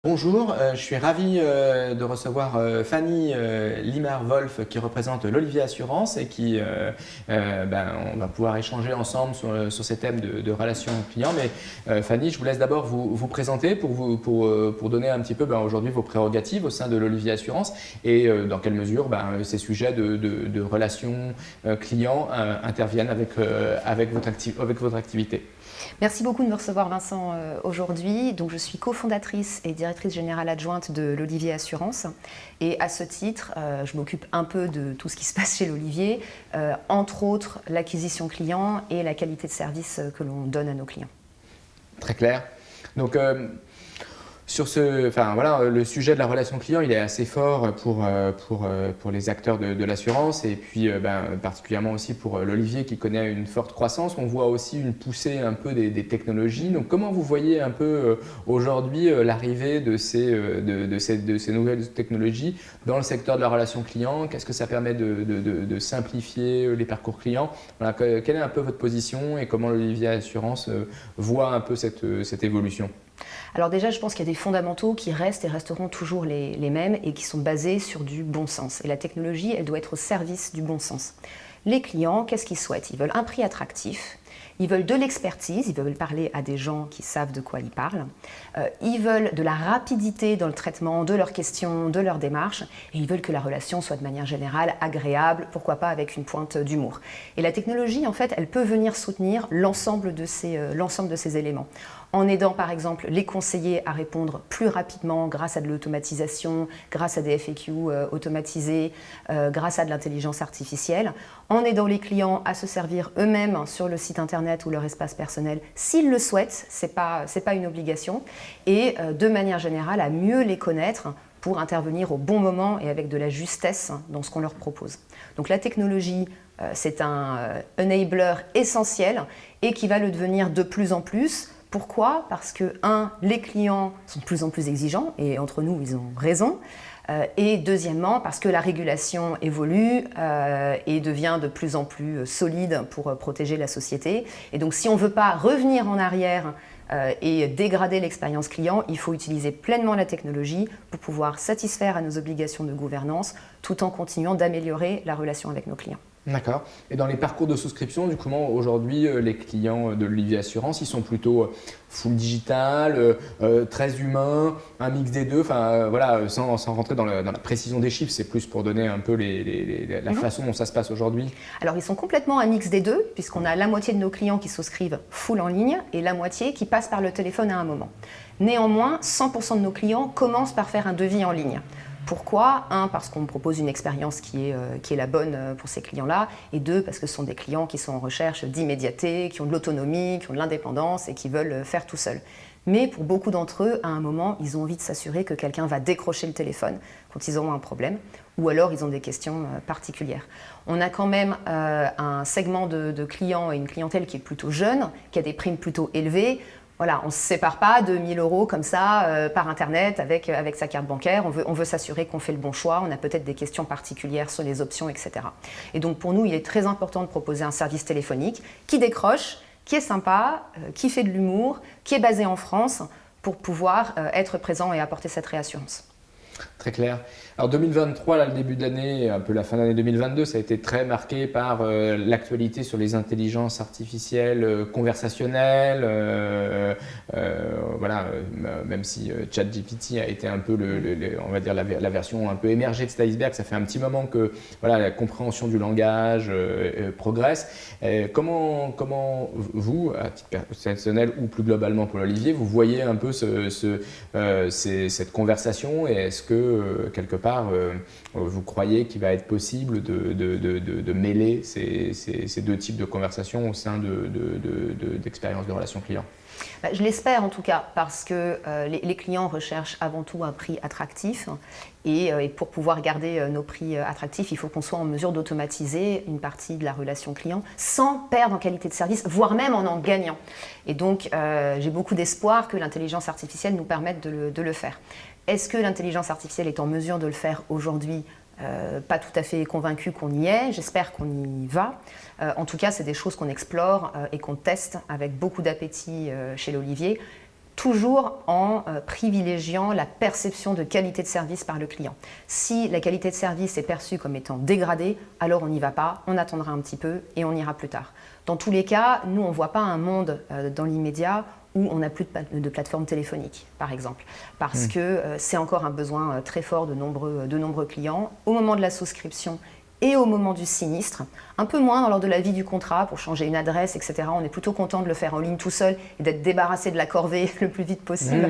Bonjour, je suis ravi de recevoir Fanny Limar-Wolf qui représente l'Olivier Assurance et on va pouvoir échanger ensemble sur ces thèmes de relations clients. Mais Fanny, je vous laisse d'abord vous présenter pour donner un petit peu aujourd'hui vos prérogatives au sein de l'Olivier Assurance et dans quelle mesure ces sujets de relations clients interviennent avec votre activité. Merci beaucoup de me recevoir, Vincent, aujourd'hui. Donc, je suis cofondatrice et directrice générale adjointe de l'Olivier Assurance. Et à ce titre, je m'occupe un peu de tout ce qui se passe chez l'Olivier, entre autres l'acquisition client et la qualité de service que l'on donne à nos clients. Très clair. Donc, le sujet de la relation client, il est assez fort pour les acteurs de l'assurance et puis particulièrement aussi pour l'Olivier qui connaît une forte croissance. On voit aussi une poussée un peu des technologies. Donc, comment vous voyez un peu aujourd'hui l'arrivée de ces nouvelles technologies dans le secteur de la relation client? Qu'est-ce que ça permet de simplifier les parcours clients? Voilà, quelle est un peu votre position et comment l'Olivier Assurance voit un peu cette évolution? Alors déjà, je pense qu'il y a des fondamentaux qui restent et resteront toujours les mêmes et qui sont basés sur du bon sens. Et la technologie, elle doit être au service du bon sens. Les clients, qu'est-ce qu'ils souhaitent? Ils veulent un prix attractif, ils veulent de l'expertise, ils veulent parler à des gens qui savent de quoi ils parlent, ils veulent de la rapidité dans le traitement de leurs questions, de leurs démarches, et ils veulent que la relation soit de manière générale agréable, pourquoi pas avec une pointe d'humour. Et la technologie, en fait, elle peut venir soutenir l'ensemble de ces éléments, en aidant par exemple les conseillers à répondre plus rapidement grâce à de l'automatisation, grâce à des FAQ automatisés, grâce à de l'intelligence artificielle, en aidant les clients à se servir eux-mêmes sur le site internet ou leur espace personnel s'ils le souhaitent, c'est pas une obligation, et de manière générale à mieux les connaître pour intervenir au bon moment et avec de la justesse dans ce qu'on leur propose. Donc la technologie, c'est un enabler essentiel et qui va le devenir de plus en plus. Pourquoi? Parce que, les clients sont de plus en plus exigeants, et entre nous, ils ont raison. Et deuxièmement, parce que la régulation évolue et devient de plus en plus solide pour protéger la société. Et donc, si on ne veut pas revenir en arrière et dégrader l'expérience client, il faut utiliser pleinement la technologie pour pouvoir satisfaire à nos obligations de gouvernance, tout en continuant d'améliorer la relation avec nos clients. D'accord. Et dans les parcours de souscription, du coup, aujourd'hui, les clients de l'Olivier Assurance, ils sont plutôt full digital, très humain, un mix des deux. Enfin, voilà, sans rentrer dans la précision des chiffres, c'est plus pour donner un peu la façon dont ça se passe aujourd'hui. Alors, ils sont complètement un mix des deux, puisqu'on a la moitié de nos clients qui souscrivent full en ligne et la moitié qui passent par le téléphone à un moment. Néanmoins, 100% de nos clients commencent par faire un devis en ligne. Pourquoi? Parce qu'on propose une expérience qui est la bonne pour ces clients-là, et deux, parce que ce sont des clients qui sont en recherche d'immédiateté, qui ont de l'autonomie, qui ont de l'indépendance et qui veulent faire tout seuls. Mais pour beaucoup d'entre eux, à un moment, ils ont envie de s'assurer que quelqu'un va décrocher le téléphone quand ils auront un problème, ou alors ils ont des questions particulières. On a quand même un segment de clients et une clientèle qui est plutôt jeune, qui a des primes plutôt élevées. Voilà, on ne se sépare pas de 1 000 € comme ça par Internet avec sa carte bancaire. On veut s'assurer qu'on fait le bon choix. On a peut-être des questions particulières sur les options, etc. Et donc pour nous, il est très important de proposer un service téléphonique qui décroche, qui est sympa, qui fait de l'humour, qui est basé en France pour pouvoir être présent et apporter cette réassurance. Très clair. Alors 2023, là, le début de l'année, un peu la fin d'année 2022, ça a été très marqué par l'actualité sur les intelligences artificielles conversationnelles. Même si ChatGPT a été un peu on va dire la version un peu émergée de cet iceberg, ça fait un petit moment que la compréhension du langage progresse. Comment vous, à titre personnel ou plus globalement pour l'Olivier, vous voyez un peu cette conversation, et est-ce que quelque part vous croyez qu'il va être possible de mêler ces deux types de conversations au sein d'expériences de relations clients? Je l'espère en tout cas, parce que les clients recherchent avant tout un prix attractif, et pour pouvoir garder nos prix attractifs, il faut qu'on soit en mesure d'automatiser une partie de la relation client sans perdre en qualité de service, voire même en gagnant. Et donc j'ai beaucoup d'espoir que l'intelligence artificielle nous permette de le faire. Est-ce que l'intelligence artificielle est en mesure de le faire aujourd'hui? Pas tout à fait convaincu qu'on y est, j'espère qu'on y va. En tout cas, c'est des choses qu'on explore et qu'on teste avec beaucoup d'appétit chez l'Olivier. toujours en privilégiant la perception de qualité de service par le client. Si la qualité de service est perçue comme étant dégradée, alors on n'y va pas, on attendra un petit peu et on ira plus tard. Dans tous les cas, nous, on ne voit pas un monde dans l'immédiat où on n'a plus de plateforme téléphonique, par exemple, parce que c'est encore un besoin très fort de nombreux clients. Au moment de la souscription et au moment du sinistre, un peu moins lors de la vie du contrat pour changer une adresse, etc. On est plutôt content de le faire en ligne tout seul et d'être débarrassé de la corvée le plus vite possible.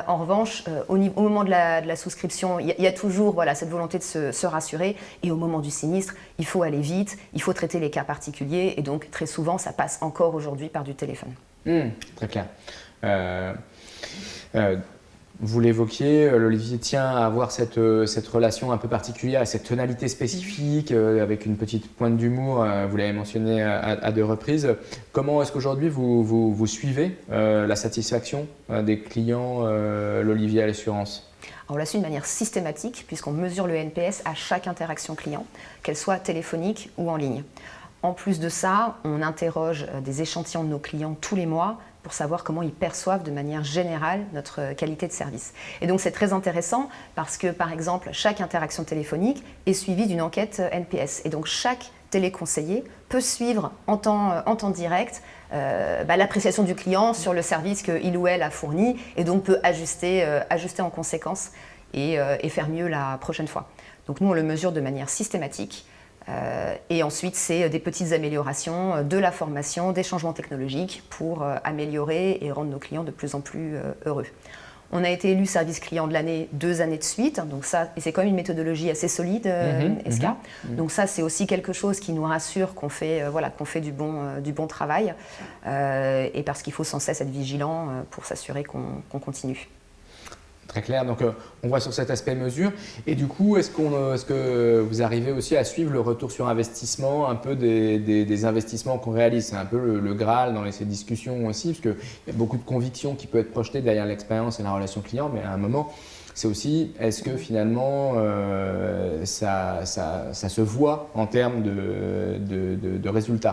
En revanche, au moment de la souscription, il y a toujours cette volonté de se rassurer. Et au moment du sinistre, il faut aller vite, il faut traiter les cas particuliers. Et donc, très souvent, ça passe encore aujourd'hui par du téléphone. Très clair. Vous l'évoquiez, l'Olivier tient à avoir cette relation un peu particulière, cette tonalité spécifique, avec une petite pointe d'humour, vous l'avez mentionné à 2 reprises. Comment est-ce qu'aujourd'hui vous suivez la satisfaction des clients, l'Olivier à l'assurance ? On l'a su de manière systématique, puisqu'on mesure le NPS à chaque interaction client, qu'elle soit téléphonique ou en ligne. En plus de ça, on interroge des échantillons de nos clients tous les mois pour savoir comment ils perçoivent de manière générale notre qualité de service. Et donc c'est très intéressant parce que, par exemple, chaque interaction téléphonique est suivie d'une enquête NPS. Et donc chaque téléconseiller peut suivre en temps direct l'appréciation du client sur le service qu'il ou elle a fourni et donc peut ajuster en conséquence et faire mieux la prochaine fois. Donc nous, on le mesure de manière systématique. Et ensuite, c'est des petites améliorations, de la formation, des changements technologiques pour améliorer et rendre nos clients de plus en plus heureux. On a été élu service client de l'année 2 années de suite, donc ça, et c'est quand même une méthodologie assez solide, SK. Donc ça, c'est aussi quelque chose qui nous rassure qu'on fait du bon travail, et parce qu'il faut sans cesse être vigilant pour s'assurer qu'on continue. Très clair, donc on voit sur cet aspect mesure. Et du coup, est-ce que vous arrivez aussi à suivre le retour sur investissement, un peu des investissements qu'on réalise? C'est un peu le Graal dans ces discussions aussi, parce qu'il y a beaucoup de convictions qui peuvent être projetées derrière l'expérience et la relation client, mais à un moment, c'est aussi, est-ce que finalement ça se voit en termes de résultats?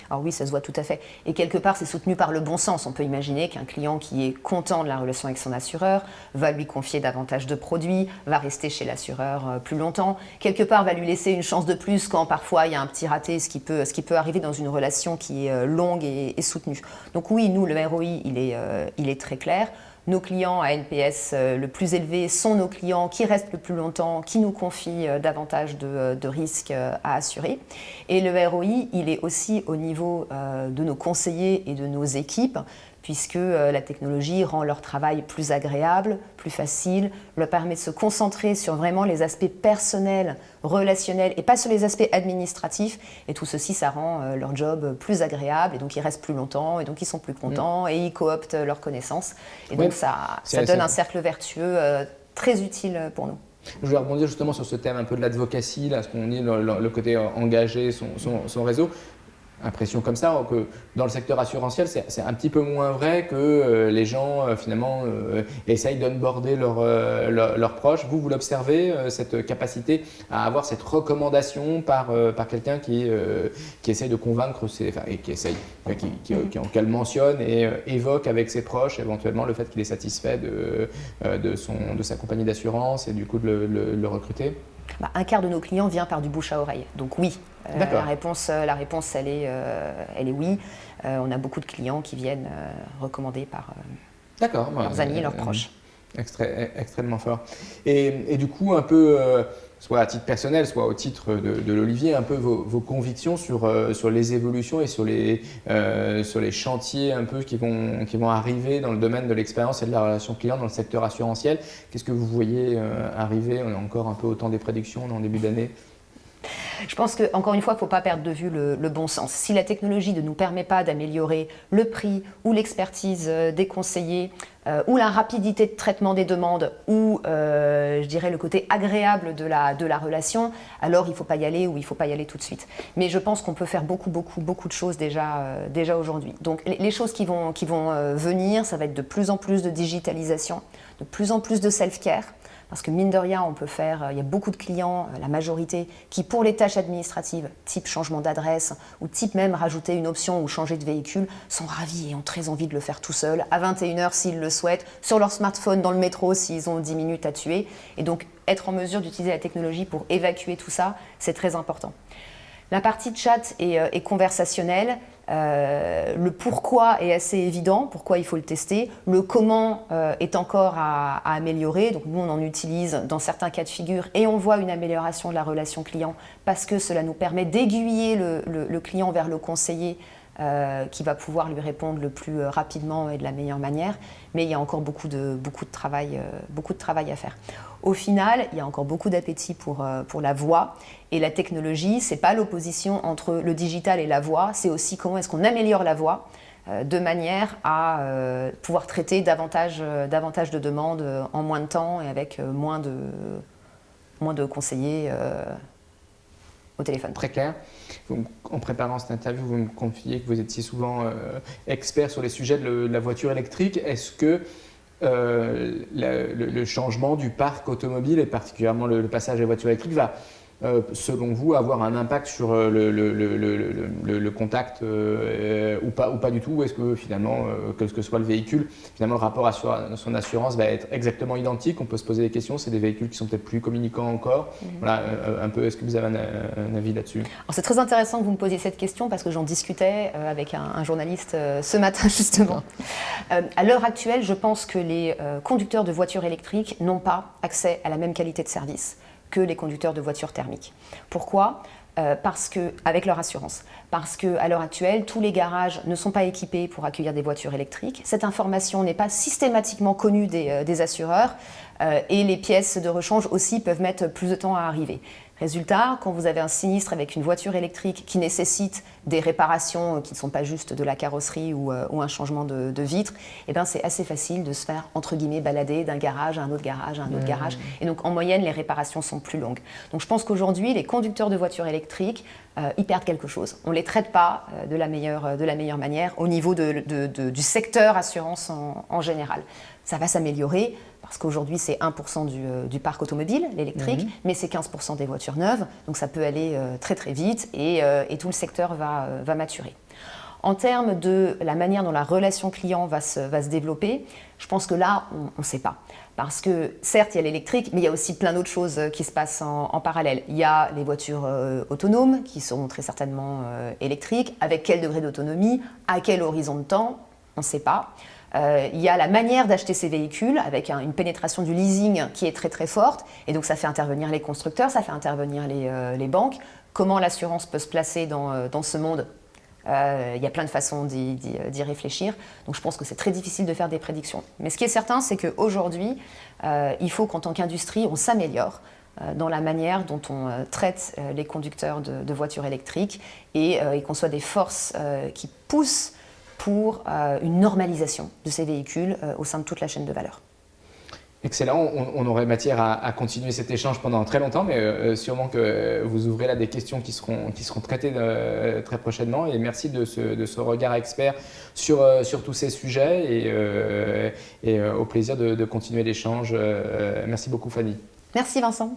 Alors oui, ça se voit tout à fait. Et quelque part, c'est soutenu par le bon sens. On peut imaginer qu'un client qui est content de la relation avec son assureur va lui confier davantage de produits, va rester chez l'assureur plus longtemps. Quelque part, va lui laisser une chance de plus quand parfois il y a un petit raté, ce qui peut arriver dans une relation qui est longue et soutenue. Donc oui, nous, le ROI, il est très clair. Nos clients à NPS le plus élevé sont nos clients qui restent le plus longtemps, qui nous confient davantage de risques à assurer. Et le ROI, il est aussi au niveau de nos conseillers et de nos équipes, puisque la technologie rend leur travail plus agréable, plus facile, leur permet de se concentrer sur vraiment les aspects personnels, relationnels et pas sur les aspects administratifs. Et tout ceci, ça rend leur job plus agréable et donc ils restent plus longtemps et donc ils sont plus contents et ils cooptent leurs connaissances. Et donc ça donne un cercle vertueux très utile pour nous. Je voulais rebondir justement sur ce thème un peu de l'advocacy, là, ce qu'on dit, le côté engager son réseau. Impression comme ça, que dans le secteur assurantiel, c'est un petit peu moins vrai que les gens finalement essayent d'onboarder leurs proches. Vous l'observez, cette capacité à avoir cette recommandation par quelqu'un qui essaye de convaincre, qu'elle mentionne et évoque avec ses proches éventuellement le fait qu'il est satisfait de sa compagnie d'assurance et du coup de le recruter? Un quart de nos clients vient par du bouche à oreille, donc oui. La réponse, elle est oui. On a beaucoup de clients qui viennent recommandés par leurs amis, leurs proches. Extrêmement fort. Et du coup, un peu, soit à titre personnel, soit au titre de l'Olivier, un peu vos convictions sur les évolutions et sur les chantiers un peu qui vont arriver dans le domaine de l'expérience et de la relation client dans le secteur assurantiel. Qu'est-ce que vous voyez arriver? On est encore un peu au temps des prédictions, on est en début d'année. Je pense qu'encore une fois, il ne faut pas perdre de vue le bon sens. Si la technologie ne nous permet pas d'améliorer le prix ou l'expertise des conseillers, ou la rapidité de traitement des demandes, ou je dirais le côté agréable de la relation, alors il ne faut pas y aller ou il ne faut pas y aller tout de suite. Mais je pense qu'on peut faire beaucoup de choses déjà aujourd'hui. Donc les choses qui vont venir, ça va être de plus en plus de digitalisation, de plus en plus de self-care, Parce que mine de rien, on peut faire, il y a beaucoup de clients, la majorité, qui pour les tâches administratives, type changement d'adresse ou type même rajouter une option ou changer de véhicule, sont ravis et ont très envie de le faire tout seul, à 21h s'ils le souhaitent, sur leur smartphone, dans le métro s'ils ont 10 minutes à tuer. Et donc être en mesure d'utiliser la technologie pour évacuer tout ça, c'est très important. La partie chat est conversationnelle. Le pourquoi est assez évident, pourquoi il faut le tester. Le comment est encore à améliorer. Donc nous, on en utilise dans certains cas de figure et on voit une amélioration de la relation client parce que cela nous permet d'aiguiller le client vers le conseiller qui va pouvoir lui répondre le plus rapidement et de la meilleure manière. Mais il y a encore beaucoup de travail à faire. Au final, il y a encore beaucoup d'appétit pour la voix. Et la technologie, ce n'est pas l'opposition entre le digital et la voix, c'est aussi comment est-ce qu'on améliore la voix de manière à pouvoir traiter davantage de demandes en moins de temps et avec moins de conseillers au téléphone. Très clair. En préparant cette interview, vous me confiez que vous étiez souvent expert sur les sujets de la voiture électrique. Est-ce que le changement du parc automobile et particulièrement le passage à la voiture électrique va, selon vous, avoir un impact sur le contact ou pas du tout? Ou est-ce que finalement, quel que soit le véhicule, finalement le rapport à son assurance va être exactement identique? On peut se poser des questions, c'est des véhicules qui sont peut-être plus communicants encore. Voilà, un peu, est-ce que vous avez un avis là-dessus? Alors c'est très intéressant que vous me posiez cette question parce que j'en discutais avec un journaliste ce matin justement. À l'heure actuelle, je pense que les conducteurs de voitures électriques n'ont pas accès à la même qualité de service que les conducteurs de voitures thermiques. Pourquoi ? Parce que, avec leur assurance. Parce qu'à l'heure actuelle, tous les garages ne sont pas équipés pour accueillir des voitures électriques. Cette information n'est pas systématiquement connue des assureurs et les pièces de rechange aussi peuvent mettre plus de temps à arriver. Résultat, quand vous avez un sinistre avec une voiture électrique qui nécessite des réparations qui ne sont pas juste de la carrosserie ou un changement de vitre, eh ben c'est assez facile de se faire, entre guillemets, balader d'un garage à un autre garage à un autre garage. Et donc, en moyenne, les réparations sont plus longues. Donc, je pense qu'aujourd'hui, les conducteurs de voitures électriques, ils perdent quelque chose. On ne les traite pas de la meilleure manière au niveau du secteur assurance en général. Ça va s'améliorer parce qu'aujourd'hui, c'est 1% du parc automobile, l'électrique, mais c'est 15% des voitures neuves. Donc, ça peut aller très, très vite et tout le secteur va maturer. En termes de la manière dont la relation client va se développer, je pense que là, on ne sait pas. Parce que certes, il y a l'électrique, mais il y a aussi plein d'autres choses qui se passent en parallèle. Il y a les voitures autonomes qui seront très certainement électriques. Avec quel degré d'autonomie? À quel horizon de temps? On ne sait pas. Il y a la manière d'acheter ces véhicules avec une pénétration du leasing qui est très très forte et donc ça fait intervenir les constructeurs, ça fait intervenir les banques. Comment l'assurance peut se placer dans ce monde? Il y a plein de façons d'y réfléchir, donc je pense que c'est très difficile de faire des prédictions. Mais ce qui est certain, c'est qu'aujourd'hui, il faut qu'en tant qu'industrie, on s'améliore dans la manière dont on traite les conducteurs de voitures électriques et qu'on soit des forces qui poussent pour une normalisation de ces véhicules au sein de toute la chaîne de valeur. Excellent, on aurait matière à continuer cet échange pendant très longtemps, mais sûrement que vous ouvrez là des questions qui seront traitées très prochainement. Et merci de ce regard expert sur tous ces sujets et au plaisir de continuer l'échange. Merci beaucoup Fanny. Merci Vincent.